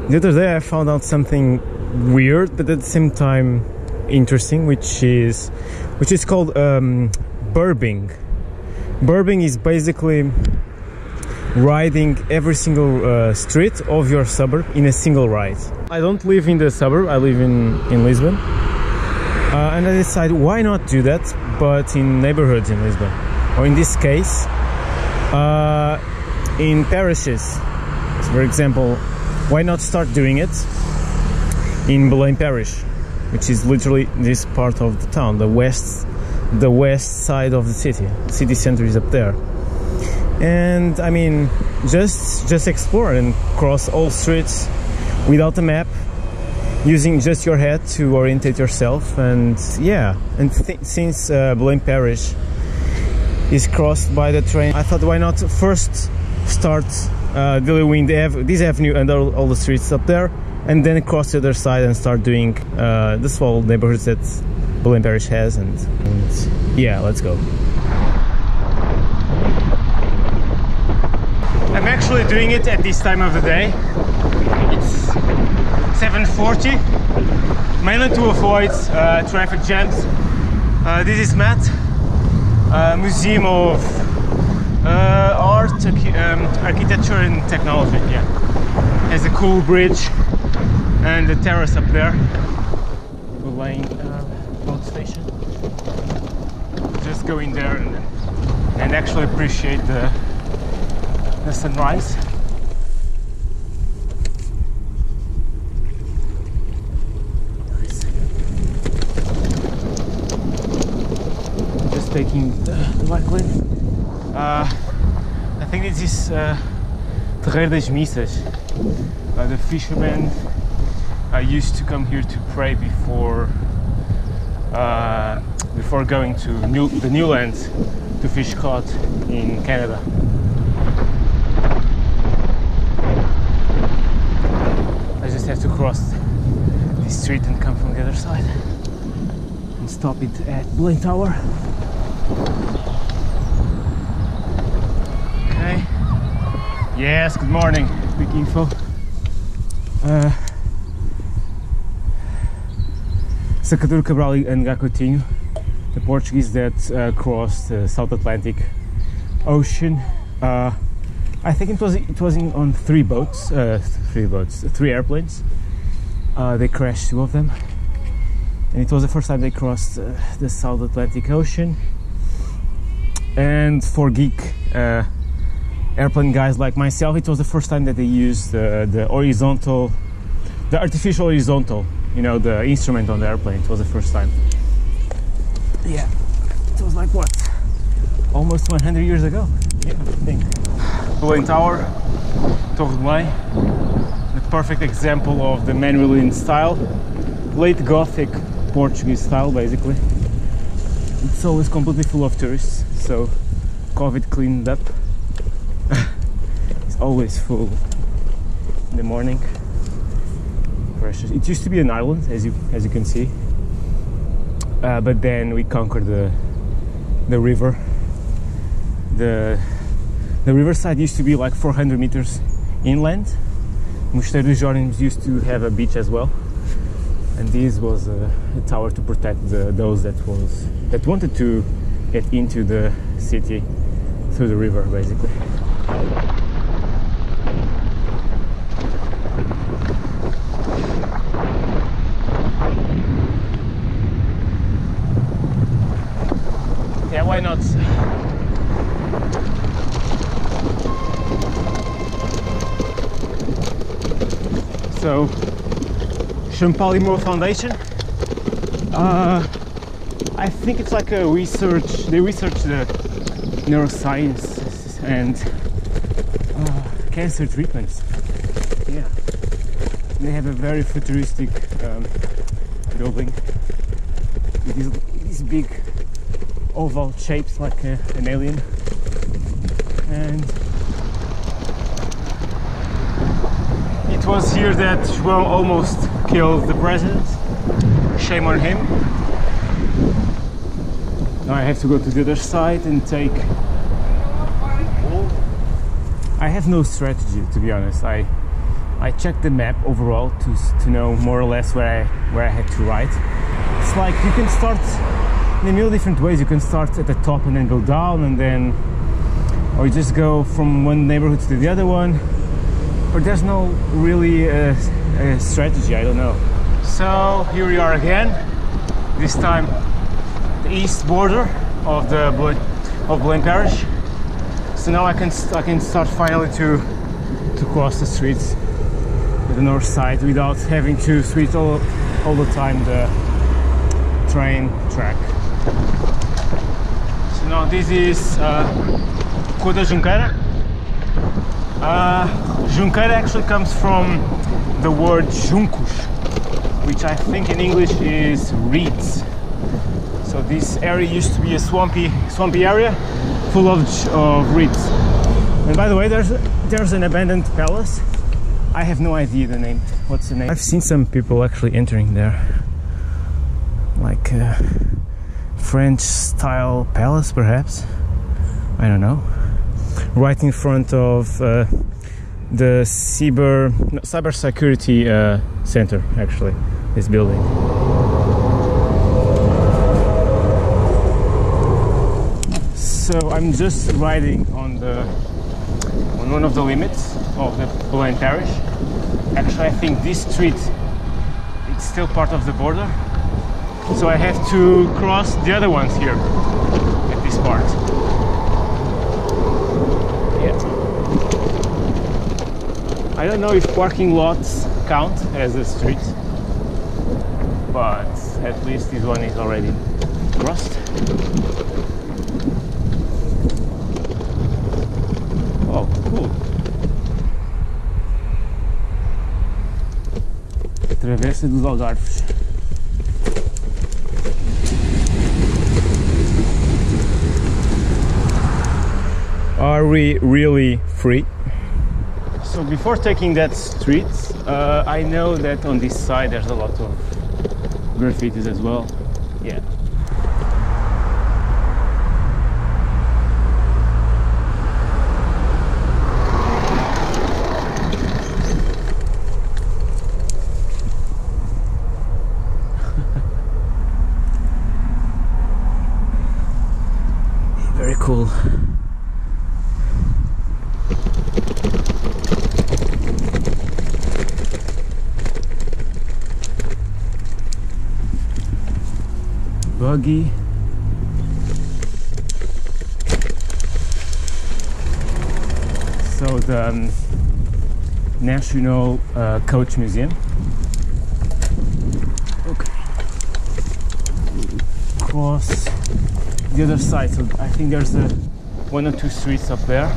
The other day I found out something weird, but at the same time interesting, which is called burbing. Burbing is basically riding every single street of your suburb in a single ride. I don't live in the suburb, I live in Lisbon. And I decided why not do that, but in neighborhoods in Lisbon. Or in this case, in parishes. So for example, why not start doing it in Belém parish, which is literally this part of the town, the west side of the city. City center is up there. And I mean, just explore and cross all streets without a map, using just your head to orientate yourself. And yeah, and since Belém parish is crossed by the train, I thought why not first start doing this avenue and all the streets up there, and then cross the other side and start doing the small neighborhoods that Belém parish has. And yeah, let's go. I'm actually doing it at this time of the day. It's 7:40, mainly to avoid traffic jams. This is Matt, Museum of Art, Architecture and Technology. Yeah, has a cool bridge and a terrace up there. Belém boat station. Just go in there and actually appreciate the sunrise. Nice. Just taking the bike lane. I think this is Terreiro das Missas. The fishermen used to come here to pray before going to the new lands to fish cod in Canada. I just have to cross this street and come from the other side and stop it at Belém Tower. Okay. Yes, good morning. Quick info. Sacadura, Cabral and Gacotinho, the Portuguese that crossed the South Atlantic Ocean. I think it was on three airplanes. They crashed, two of them, and it was the first time they crossed the South Atlantic Ocean. And for geek airplane guys like myself, it was the first time that they used the artificial horizontal, you know, the instrument on the airplane. It was the first time. Yeah, it was like what, almost 100 years ago. Yeah, I think. Belém Tower, Torre de Belém, the perfect example of the Manuelian style, late Gothic Portuguese style basically. It's always completely full of tourists, so COVID cleaned up. It's always full in the morning. Precious. It used to be an island, as you can see, but then we conquered the river. The riverside used to be like 400 meters inland. Mosteiro dos Jónios used to have a beach as well, and this was a tower to protect those that wanted to get into the city through the river, basically. Yeah, why not? So, Champalimo Foundation. I think it's like a research. They research the neuroscience and cancer treatments. Yeah, they have a very futuristic building with these big oval shapes like an alien, and it was here that João almost killed the president. Shame on him. Now I have to go to the other side and take... I have no strategy, to be honest. I I checked the map overall to know more or less where I had to ride. It's like you can start in a million different ways. You can start at the top and then go down, and then, or you just go from one neighborhood to the other one. Or there's no really a strategy. I don't know. So here we are again. This time the east border of Belém parish. So now I can start finally to cross the streets to the north side without having to switch all the time the train track. So now this is Coda Junqueira. Junqueira actually comes from the word juncos, which I think in English is reeds. So this area used to be a swampy area full of reeds. And by the way, there's an abandoned palace. I have no idea the name. What's the name? I've seen some people actually entering there, like a French style palace perhaps, I don't know, right in front of the cyber security center, actually, this building. So I'm just riding on one of the limits of the Belém parish. Actually, I think this street, it's still part of the border, so I have to cross the other ones here at this part. Yeah. I don't know if parking lots count as a street, but at least this one is already crossed. Oh, cool. Travessa dos Algarves. Are we really free? So before taking that street, I know that on this side there's a lot of graffitis as well. Yeah. Very cool. Buggy. So the National Coach Museum. Okay. Cross the other side. So I think there's one or two streets up there.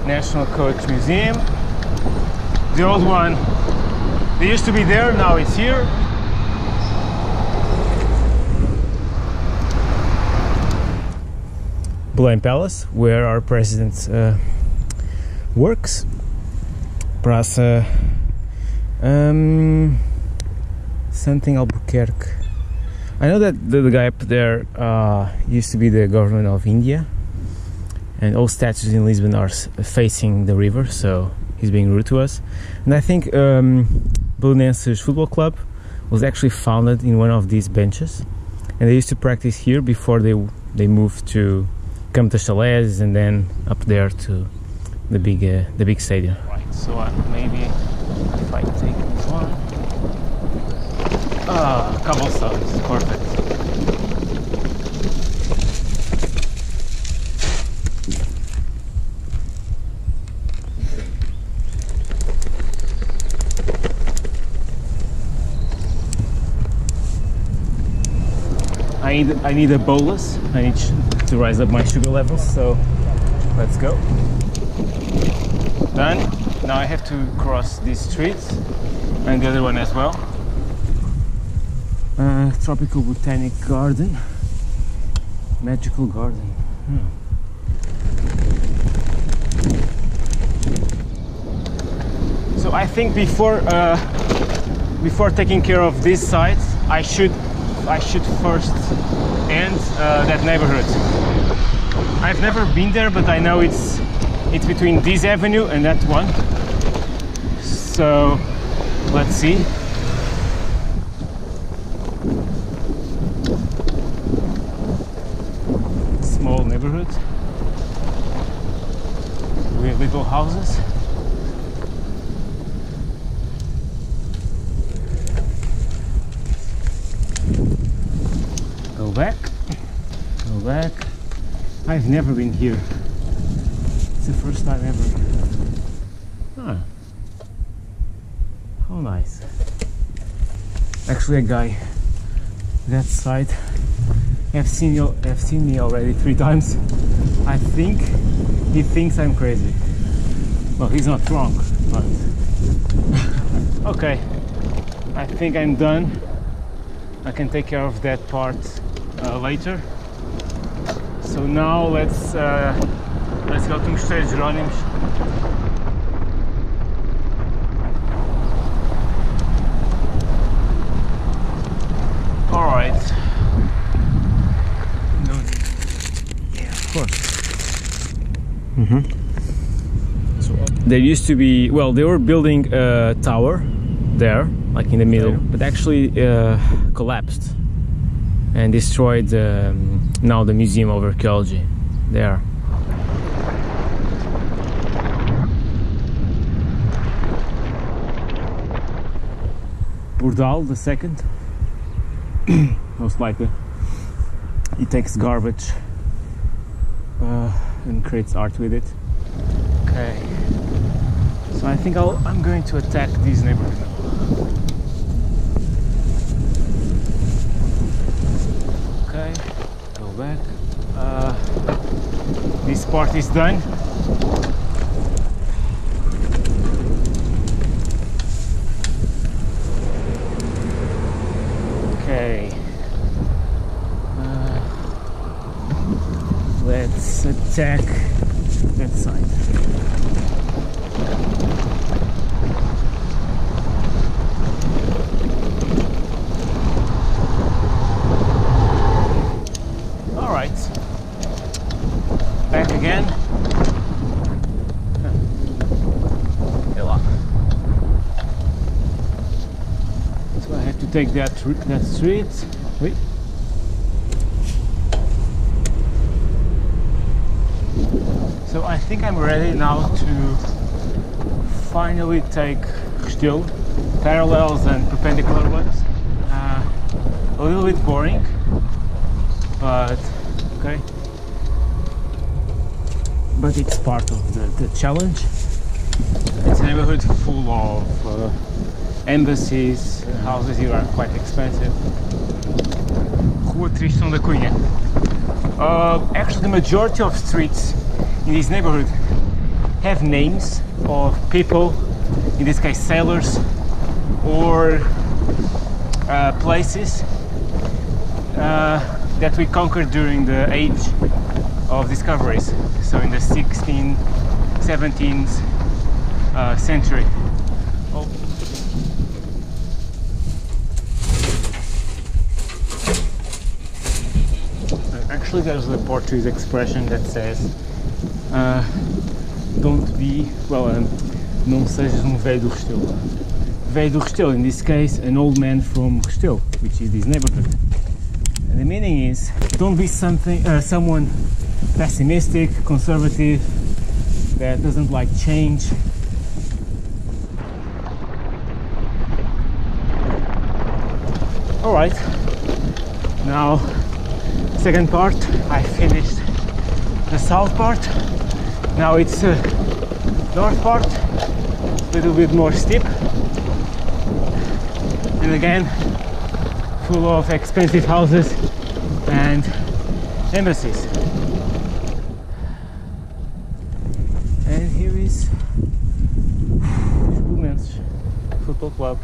National Coach Museum. The old one, they used to be there, now it's here. Belém Palace, where our president works. Praça something Albuquerque. I know that the guy up there used to be the government of India. And all statues in Lisbon are facing the river, so he's being rude to us. And I think Belenenses Football Club was actually founded in one of these benches, and they used to practice here before they moved to Campo das Chalés and then up there to the big stadium. Right. So maybe if I take this one, cobblestones, perfect. I need a bolus. I need to rise up my sugar levels, so let's go. Done. Now I have to cross these streets and the other one as well. Tropical Botanic Garden. Magical Garden. So I think before taking care of this side, I should first end that neighborhood. I've never been there, but I know it's between this avenue and that one. So let's see. Small neighborhood with little houses. Go back, go back. I've never been here. It's the first time ever. Huh. How nice. Actually, a guy that side have seen me already 3 times. I think he thinks I'm crazy. Well, he's not wrong, but okay. I think I'm done. I can take care of that part later. So now let's go to Mosteiro de Jerónimos. All right. No. Yeah, of course. So there used to be, well, they were building a tower there, like in the middle, but actually collapsed and destroyed now the Museum of Archaeology there. Burdal the second, most likely. He takes garbage and creates art with it. Okay, so I think I'm going to attack this neighborhood now. Okay, go back. This part is done. Okay, let's attack that side. All right, back again. So I have to take that street. Wait. So I think I'm ready now to finally take Restelo, parallels and perpendicular ones. A little bit boring, but okay. But it's part of the challenge. It's a neighborhood full of embassies, houses here are quite expensive. Rua Tristão da Cunha. Actually, the majority of streets in this neighborhood have names of people, in this case sailors, or places that we conquered during the age of discoveries, so in the 16th, 17th century. Oh. Actually, there's a Portuguese expression that says don't be, well, não sejas velho do Restelo. Velho do Restelo, in this case, an old man from Restelo, which is this neighborhood. And the meaning is, don't be someone pessimistic, conservative, that doesn't like change. All right, now second part, I finished the south part. Now it's north part, a little bit more steep, and again full of expensive houses and embassies. And here is Women's Football Club.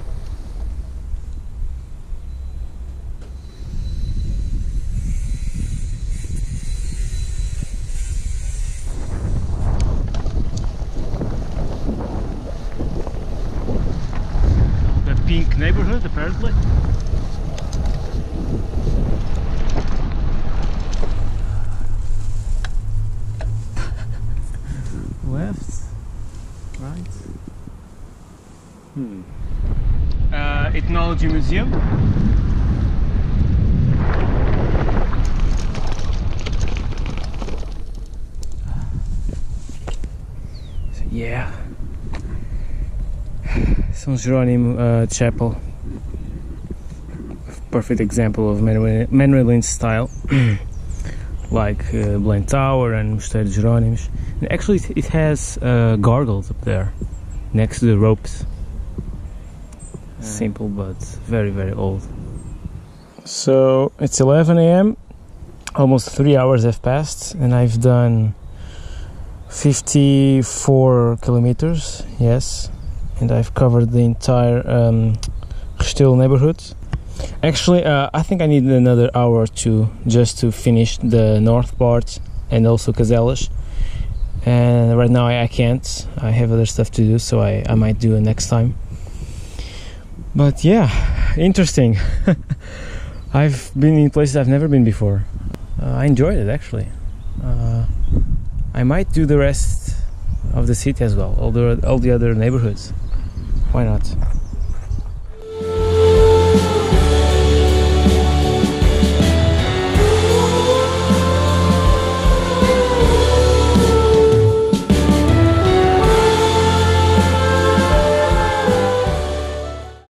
pink neighborhood apparently. Left, right. Ethnology Museum. So, yeah. São Jerónimo Chapel. Perfect example of Manueline style. Like Belém Tower and Mosteiro de Jerónimos. And actually it has gargoyles up there next to the ropes. Simple but very, very old. So it's 11 AM, almost 3 hours have passed, and I've done 54 kilometers, yes, and I've covered the entire Restelo neighborhood. Actually, I think I need another hour or two just to finish the north part and also Caselas. And right now I can't. I have other stuff to do, so I might do it next time. But yeah, interesting. I've been in places I've never been before. I enjoyed it actually. I might do the rest of the city as well, all the other neighborhoods. Why not?